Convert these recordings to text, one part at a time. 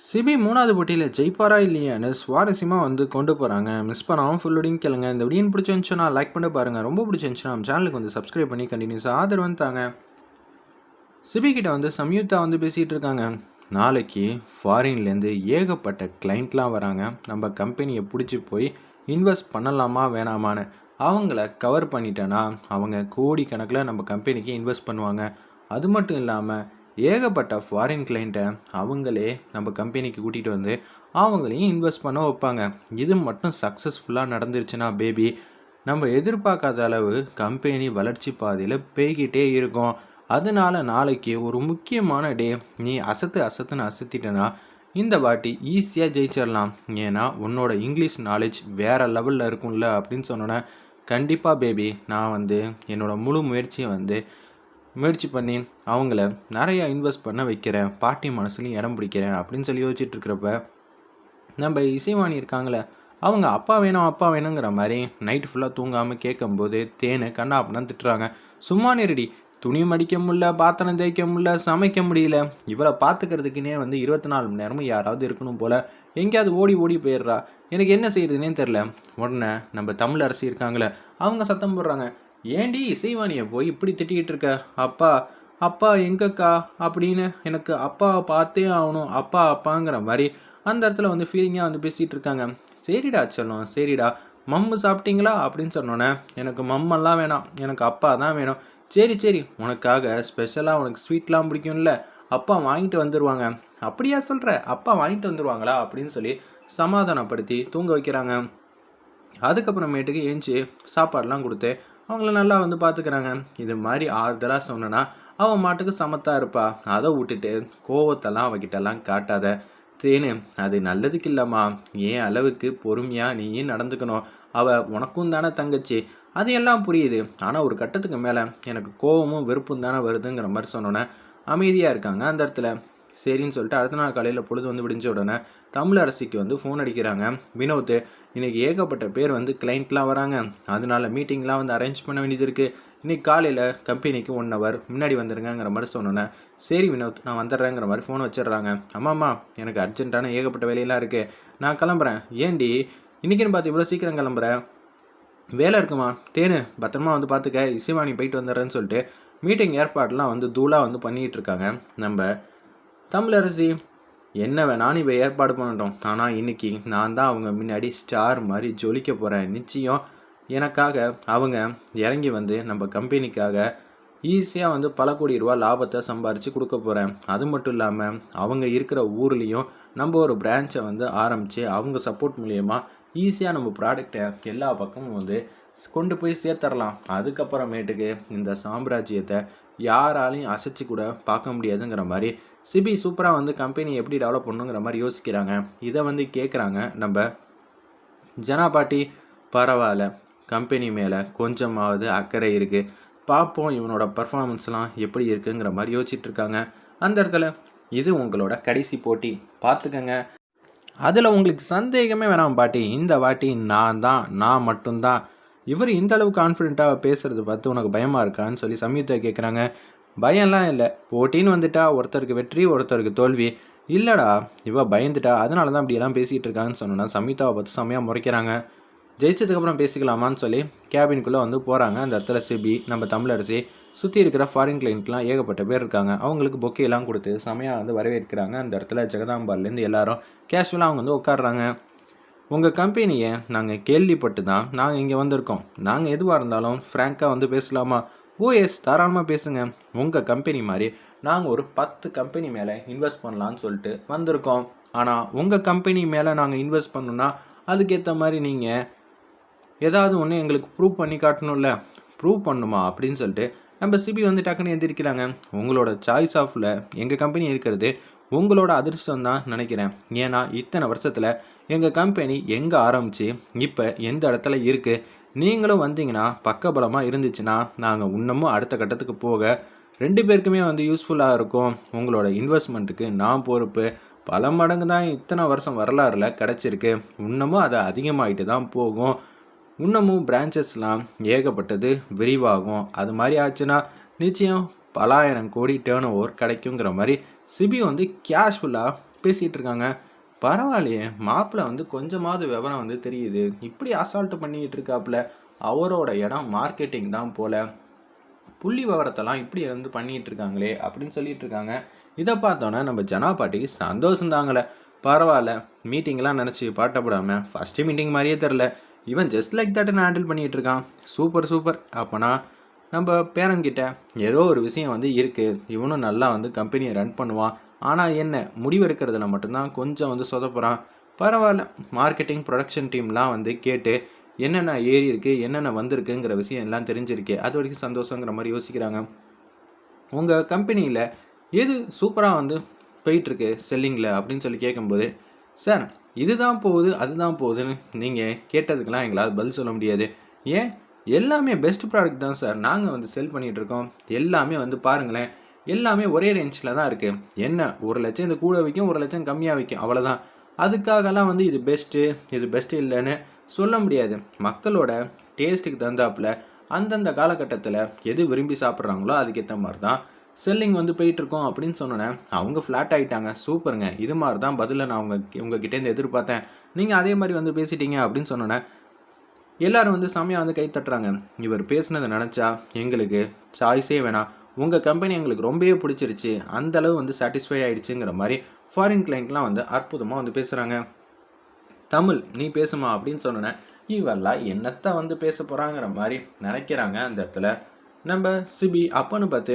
CP 3வது போட்டியில் ஜெயிப்பாரா இல்லையான்னு சுவாரஸ்யமாக கொண்டு போகிறாங்க. மிஸ் பண்ணாமல் ஃபுல் வீடியோவும் கேளுங்க. இந்த வீடியோ பிடிச்சிருந்துச்சுன்னா லைக் பண்ணி பாருங்கள். ரொம்ப பிடிச்சிருந்துச்சுன்னா நம்ம சேனலுக்கு சப்ஸ்கிரைப் பண்ணி கண்டினியூஸாக ஆதரவு தாங்க. சிபி கிட்ட சம்யுக்தா பேசிகிட்டு இருக்காங்க. நாளைக்கு ஃபாரின்லேருந்து ஏகப்பட்ட கிளைண்ட்லாம் வராங்க. நம்ம கம்பெனியை பிடிச்சி போய் இன்வெஸ்ட் பண்ணலாமா வேணாமான்னு அவங்கள கவர் பண்ணிட்டேன்னா அவங்க கோடிக்கணக்கில் நம்ம கம்பெனிக்கு இன்வெஸ்ட் பண்ணுவாங்க. அது மட்டும் இல்லாமல் ஏகப்பட்ட ஃபாரின் கிளைண்ட்டை அவங்களே நம்ம கம்பெனிக்கு கூட்டிகிட்டு அவங்களையும் இன்வெஸ்ட் பண்ண வைப்பாங்க. இது மட்டும் சக்ஸஸ்ஃபுல்லாக நடந்துருச்சுன்னா பேபி நம்ம எதிர்பார்க்காத அளவு கம்பெனி வளர்ச்சி பாதையில் போய்கிட்டே இருக்கும். அதனால நாளைக்கு ஒரு முக்கியமான டே. நீ அசத்துன்னு அசத்திட்டனா இந்த வாட்டி ஈஸியாக ஜெயிச்சிடலாம். ஏன்னா உன்னோட இங்கிலீஷ் நாலேஜ் வேறு லெவலில் இருக்கும்ல அப்படின்னு சொன்னோன்னே, கண்டிப்பாக பேபி நான் என்னோடய முழு முயற்சியை முயற்சி பண்ணி அவங்கள நிறையா இன்வெஸ்ட் பண்ண வைக்கிறேன், பாட்டி மனசுலையும் இடம் பிடிக்கிறேன் அப்படின்னு சொல்லி யோசிச்சுட்ருக்கிறப்ப நம்ம இசைவாணி இருக்காங்களே, அவங்க அப்பா வேணுங்கிற மாதிரி நைட்டு ஃபுல்லாக தூங்காமல் கேட்கும்போது தேனு கண்ணா அப்படின்னு திட்டுறாங்க. சும்மா நேரடி துணி மடிக்க முடியல, பாத்திரம் தேய்க்க முடியல, சமைக்க முடியல, இவளை பார்த்துக்கிறதுக்குனே 24 மணி நேரமும் யாராவது இருக்கணும் போல், எங்கேயாவது ஓடி ஓடி போயிடுறா, எனக்கு என்ன செய்யறதுனே தெரில. உடனே நம்ம தமிழ் அரசி இருக்காங்களே, அவங்க சத்தம் போடுறாங்க, ஏண்டி இசைவாணியை போய் இப்படி திட்டிக்கிட்டு இருக்க, அப்பா அப்பா எங்கக்கா அப்படின்னு எனக்கு அப்பாவை பார்த்தே ஆகணும், அப்பா அப்பாங்கிற மாதிரி அந்த இடத்துல ஃபீலிங்காக பேசிகிட்டு இருக்காங்க. சரிடா செல்லம், சரிடா, மம்மு சாப்பிட்டீங்களா அப்படின்னு சொன்னோன்னே, எனக்கு மம்மெல்லாம் வேணாம், எனக்கு அப்பா தான் வேணும். சரி உனக்காக ஸ்பெஷலாக உனக்கு ஸ்வீட்லாம் பிடிக்கும்ல, அப்பா வாங்கிட்டு வந்துடுவாங்க. அப்படியா சொல்கிற, அப்பா வாங்கிட்டு வந்துடுவாங்களா அப்படின்னு சொல்லி சமாதானப்படுத்தி தூங்க வைக்கிறாங்க. அதுக்கப்புறமேட்டுக்கு ஏஞ்சி சாப்பாடெலாம் கொடுத்து அவங்கள நல்லா பார்த்துக்கிறாங்க. இது மாதிரி ஆறுதலாக சொன்னனா அவன் மாட்டுக்கு சமத்தாக இருப்பா. அதை விட்டுட்டு கோவத்தெல்லாம் அவகிட்டெல்லாம் காட்டாத தேனு, அது நல்லதுக்கு இல்லைம்மா. ஏன் அளவுக்கு பொறுமையாக நீயும் நடந்துக்கணும். அவள் உனக்கும் தானே தங்கச்சி, அது எல்லாம் புரியுது. ஆனால் ஒரு கட்டத்துக்கு மேலே எனக்கு கோவமும் வெறுப்பும் தானே வருதுங்கிற மாதிரி சொன்னோன்னே அமைதியாக இருக்காங்க அந்த இடத்துல. சரின்னு சொல்லிட்டு அடுத்த நாள் காலையில் பொழுது விடிஞ்ச உடனே தமிழரசிக்கு ஃபோன் அடிக்கிறாங்க. வினோத், இன்றைக்கி ஏகப்பட்ட பேர் கிளைண்ட்லாம் வராங்க, அதனால மீட்டிங்லாம் அரேஞ்ச் பண்ண வேண்டியது இருக்குது. இன்றைக்கி காலையில் கம்பெனிக்கு 1 hour முன்னாடி வந்துருங்கிற மாதிரி சொன்னோன்னே, சரி வினோத் நான் வந்துடுறேங்கிற மாதிரி ஃபோன் வச்சிடுறாங்க. அம்மாம்மா எனக்கு அர்ஜென்ட்டான ஏகப்பட்ட வேலையெல்லாம் இருக்குது, நான் கிளம்புறேன். ஏண்டி இன்றைக்கின்னு பார்த்து இவ்வளோ சீக்கிரம் கிளம்புறேன், வேலை இருக்குமா? தேனு பத்திரமா பார்த்துக்க, இசைவாணி போயிட்டு வந்துடுறேன்னு சொல்லிட்டு மீட்டிங் ஏற்பாடெலாம் தூளாக பண்ணிகிட்டு இருக்காங்க நம்ம தமிழரசி. என்ன வேணாலும் இவ ஏற்பாடு பண்ணட்டும், ஆனால் இன்றைக்கி நான் தான் அவங்க முன்னாடி ஸ்டார் மாதிரி ஜொலிக்க போகிறேன். நிச்சயம் எனக்காக அவங்க இறங்கி நம்ம கம்பெனிக்காக ஈஸியாக பல கோடி ரூபா லாபத்தை சம்பாரித்து கொடுக்க போகிறேன். அது மட்டும் இல்லாமல் அவங்க இருக்கிற ஊர்லேயும் நம்ம ஒரு பிரான்ச்சை ஆரம்பித்து அவங்க சப்போர்ட் மூலயமா ஈஸியாக நம்ம ப்ராடக்டை எல்லா பக்கமும் கொண்டு போய் சேர்த்துடலாம். அதுக்கப்புறமேட்டுக்கு இந்த சாம்ராஜ்யத்தை யாராலையும் அசைச்சு கூட பார்க்க முடியாதுங்கிற மாதிரி சிபி சூப்பராக கம்பெனி எப்படி டெவலப் பண்ணுங்கிற மாதிரி யோசிக்கிறாங்க. இதை கேட்குறாங்க நம்ம ஜனா பாட்டி. பரவாயில்ல, கம்பெனி மேலே கொஞ்சமாவது அக்கறை இருக்குது, பார்ப்போம் இவனோட பர்ஃபார்மன்ஸ்லாம் எப்படி இருக்குங்கிற மாதிரி யோசிச்சுட்ருக்காங்க அந்த இடத்துல. இது உங்களோட கடைசி போட்டி, பார்த்துக்கங்க, அதில் உங்களுக்கு சந்தேகமே வேணாம் பாட்டி, இந்த வாட்டி நான் மட்டும்தான். இவர் இந்த அளவு கான்ஃபிடென்ட்டாக பேசுகிறது பார்த்து உனக்கு பயமாக இருக்கான்னு சொல்லி சம்யுக்தா கேட்குறாங்க. பயம்லாம் இல்லை, போட்டின்னு வந்துட்டா ஒருத்தருக்கு வெற்றி ஒருத்தருக்கு தோல்வி. இல்லைடா இவ பயந்துட்டா, அதனால தான் இப்படியெல்லாம் பேசிகிட்டு இருக்கான்னு சொன்னோன்னா சம்யுக்தாவை பார்த்து செம்மையாக முறைக்கிறாங்க. ஜெயிச்சதுக்கப்புறம் பேசிக்கலாமான்னு சொல்லி கேபினுக்குள்ளே போகிறாங்க அந்த இடத்துல சிபி. நம்ம தமிழரசி சுற்றி இருக்கிற ஃபாரின் கிளைண்ட்லாம் ஏகப்பட்ட பேர் இருக்காங்க, அவங்களுக்கு பொக்கேலாம் கொடுத்து செமையாக வரவேற்கிறாங்க. அந்த இடத்துல ஜெகதாம்பாலேருந்து எல்லாரும் கேஷுவலாக அவங்க உட்காடுறாங்க. உங்கள் கம்பெனியை நாங்கள் கேள்விப்பட்டு தான் நாங்கள் இங்கே வந்திருக்கோம், நாங்கள் எதுவாக இருந்தாலும் ஃப்ராங்காக பேசலாமா? ஓஎஸ் தாராளமாக பேசுங்க, உங்கள் கம்பெனி மாதிரி நாங்கள் ஒரு 10 கம்பெனி மேலே இன்வெஸ்ட் பண்ணலான்னு சொல்லிட்டு வந்திருக்கோம். ஆனால் உங்கள் கம்பெனி மேலே நாங்கள் இன்வெஸ்ட் பண்ணணுன்னா அதுக்கேற்ற மாதிரி நீங்கள் ஏதாவது ஒன்று எங்களுக்கு ப்ரூவ் பண்ணி காட்டணும்ல. ப்ரூவ் பண்ணணுமா அப்படின்னு சொல்லிட்டு நம்ம சிபி டக்குன்னு எந்திரிக்கிறாங்க. உங்களோட சாய்ஸ் ஆஃபில் எங்கள் கம்பெனி இருக்கிறது உங்களோட அதிர்ஷ்டம் தான் நினைக்கிறேன். ஏன்னா இத்தனை வருஷத்தில் எங்கள் கம்பெனி எங்கே ஆரம்பித்து இப்போ எந்த இடத்துல இருக்குது, நீங்களும் வந்தீங்கன்னா பக்கபலமாக இருந்துச்சுன்னா நாங்கள் இன்னமும் அடுத்த கட்டத்துக்கு போக 2 பேருக்குமே யூஸ்ஃபுல்லாக இருக்கும். உங்களோட இன்வெஸ்ட்மெண்ட்டுக்கு நான் பொறுப்பு. பல மடங்கு தான் இத்தனை வருஷம் வரலாறுல கிடச்சிருக்கு, இன்னமும் அதை அதிகமாகிட்டு தான் போகும். இன்னமும் பிரான்ச்சஸ்லாம் ஏகப்பட்டது விரிவாகும். அது மாதிரி ஆச்சுன்னா நிச்சயம் பல ஆயிரம் கோடி டேர்ன் ஓவர் கிடைக்குங்கிற மாதிரி சிபி கேஷ்ஃபுல்லாக பேசிகிட்டு இருக்காங்க. பரவாயில்லையே, மாப்பிள்ளை வந்து கொஞ்சமாவது விவரம் வந்து தெரியுது, இப்படி அசால்ட்டு பண்ணிக்கிட்டு இருக்காப்புல, அவரோட இடம் மார்க்கெட்டிங் தான் போல, புள்ளி விவரத்தெல்லாம் இப்படி வந்து பண்ணிகிட்டு இருக்காங்களே அப்படின்னு சொல்லிட்டு இருக்காங்க. இதை பார்த்தோன்னே நம்ம ஜனா பாட்டிக்கு சந்தோஷம் தாங்கலை. பரவாயில்ல, மீட்டிங்லாம் நினச்சி பாட்டப்படாமல் ஃபஸ்ட்டு மீட்டிங் மாதிரியே தெரில, இவன் ஜஸ்ட் லைக் தட்டுன்னு ஹேண்டில் பண்ணிகிட்டு இருக்கான். Super super. அப்போனா நம்ம பேரன்கிட்ட ஏதோ ஒரு விஷயம் வந்து இருக்குது, இவனும் நல்லா வந்து கம்பெனியை ரன் பண்ணுவான், ஆனால் என்ன முடிவெடுக்கிறதுல மட்டும்தான் கொஞ்சம் வந்து சொதப்புறான். பரவாயில்ல, மார்க்கெட்டிங் ப்ரொடக்ஷன் டீம்லாம் வந்து கேட்டு என்னென்ன ஏறி இருக்குது என்னென்ன வந்திருக்குங்கிற விஷயம் எல்லாம் தெரிஞ்சிருக்கு, அது வரைக்கும் சந்தோஷங்கிற மாதிரி யோசிக்கிறாங்க. உங்கள் கம்பெனியில் எது சூப்பராக வந்து போயிட்டுருக்கு செல்லிங்கில் அப்படின்னு சொல்லி கேட்கும்போது, சார் இதுதான் போகுது அதுதான் போகுதுன்னு நீங்கள் கேட்டதுக்கெலாம் எங்களால் பதில் சொல்ல முடியாது. ஏன், எல்லாமே பெஸ்ட் ப்ராடக்ட் தான் சார் நாங்கள் வந்து செல் பண்ணிகிட்ருக்கோம். எல்லாமே வந்து பாருங்களேன், எல்லாமே ஒரே ரேஞ்சில் தான் இருக்குது. என்ன 1 லட்சம் இது கூட விற்கும், 1 லட்சம் கம்மியாக விற்கும், அவ்வளோதான். அதுக்காகலாம் வந்து இது பெஸ்ட்டு இல்லைன்னு சொல்ல முடியாது. மக்களோட டேஸ்ட்டுக்கு தகுந்தாப்புல அந்தந்த காலகட்டத்தில் எது விரும்பி சாப்பிட்றாங்களோ அதுக்கேற்ற மாதிரி தான் செல்லிங் வந்து போயிட்டுருக்கோம் அப்படின்னு சொன்னோன்னே அவங்க ஃப்ளாட் ஆகிட்டாங்க. சூப்பருங்க, இது மாதிரி தான் பதிலை நான் உங்ககிட்டேருந்து எதிர்பார்த்தேன், நீங்கள் அதே மாதிரி வந்து பேசிட்டீங்க அப்படின்னு சொன்னோன்னே எல்லோரும் வந்து செம்மையாக வந்து கை தட்டுறாங்க. இவர் பேசுனதை நினச்சா எங்களுக்கு சாய்ஸே வேணாம், உங்கள் கம்பெனி எங்களுக்கு ரொம்பவே பிடிச்சிருச்சு, அந்தளவு வந்து சாட்டிஸ்ஃபை ஆகிடுச்சுங்கிற மாதிரி ஃபாரின் கிளைண்ட்லாம் வந்து அற்புதமாக வந்து பேசுகிறாங்க. தமிழ் நீ பேசுமா அப்படின்னு சொன்னோன்னே இவெல்லாம் என்னத்தை வந்து பேச போகிறாங்கிற மாதிரி நினைக்கிறாங்க. அந்த இடத்துல நம்ம சிபி அப்பன்னு பார்த்து,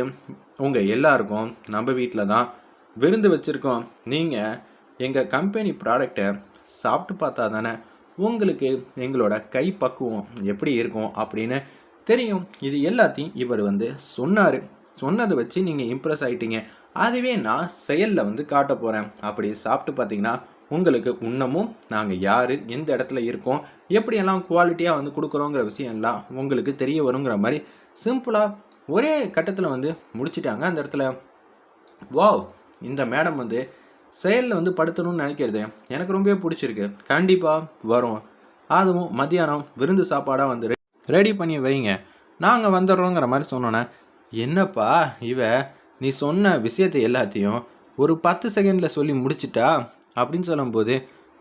உங்கள் எல்லாருக்கும் நம்ம வீட்டில் தான் விருந்து வச்சுருக்கோம், நீங்கள் எங்கள் கம்பெனி ப்ராடக்டை சாப்பிட்டு பார்த்தா தானே உங்களுக்கு எங்களோட கை பக்குவம் எப்படி இருக்கும் அப்படின்னு தெரியும். இது எல்லாத்தையும் இவர் வந்து சொன்னார். சொன்னதை வச்சு நீங்கள் இம்ப்ரெஸ் ஆகிட்டீங்க, அதுவே நான் செயலில் வந்து காட்ட போகிறேன். அப்படி சாப்பிட்டு பார்த்தீங்கன்னா உங்களுக்கு இன்னமும் நாங்கள் யார், எந்த இடத்துல இருக்கோம், எப்படியெல்லாம் குவாலிட்டியாக வந்து கொடுக்குறோங்கிற விஷயம் எல்லாம் உங்களுக்கு தெரிய வருங்கிற மாதிரி சிம்பிளாக ஒரே கட்டத்தில் வந்து முடிச்சிட்டாங்க. அந்த இடத்துல வாவ், இந்த மேடம் வந்து செயலில் வந்து படுத்தணும்னு நினைக்கிறது எனக்கு ரொம்பவே பிடிச்சிருக்கு, கண்டிப்பாக வரும், அதுவும் மத்தியானம் விருந்து சாப்பாடாக வந்து ரெடி பண்ணி வைங்க, நாங்கள் வந்துடுறோங்கிற மாதிரி சொன்னோன்னே, என்னப்பா இவ நீ சொன்ன விஷயத்தை எல்லாத்தையும் ஒரு 10 செகண்டில் சொல்லி முடிச்சிட்டா அப்படின்னு சொல்லும்போது,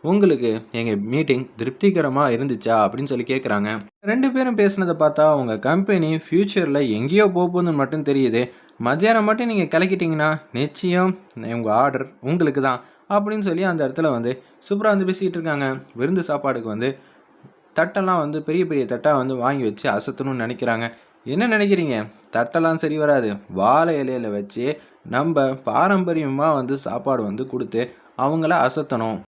உங்களுக்கு எங்கள் மீட்டிங் திருப்திகரமாக இருந்துச்சா அப்படின்னு சொல்லி கேட்குறாங்க. 2 பேரும் பேசுனதை பார்த்தா உங்கள் கம்பெனி ஃப்யூச்சரில் எங்கேயோ போகுதுன்னு மட்டும் தெரியுது, மத்தியானம் மட்டும் நீங்கள் கிளக்கிட்டிங்கன்னா நிச்சயம் உங்கள் ஆர்டர் உங்களுக்கு தான் அப்படின்னு சொல்லி அந்த இடத்துல வந்து சூப்பராக வந்து பேசிக்கிட்டு இருக்காங்க. விருந்து சாப்பாடுக்கு வந்து தட்டெல்லாம் வந்து பெரிய பெரிய தட்டாக வந்து வாங்கி வச்சு அசத்தணும்னு நினைக்கிறாங்க. என்ன நினைக்கிறீங்க, தட்டெல்லாம் சரி வராது, வாழை இலையில் வச்சு நம்ம பாரம்பரியமாக வந்து சாப்பாடு வந்து கொடுத்து அவங்கள அசத்தணும்.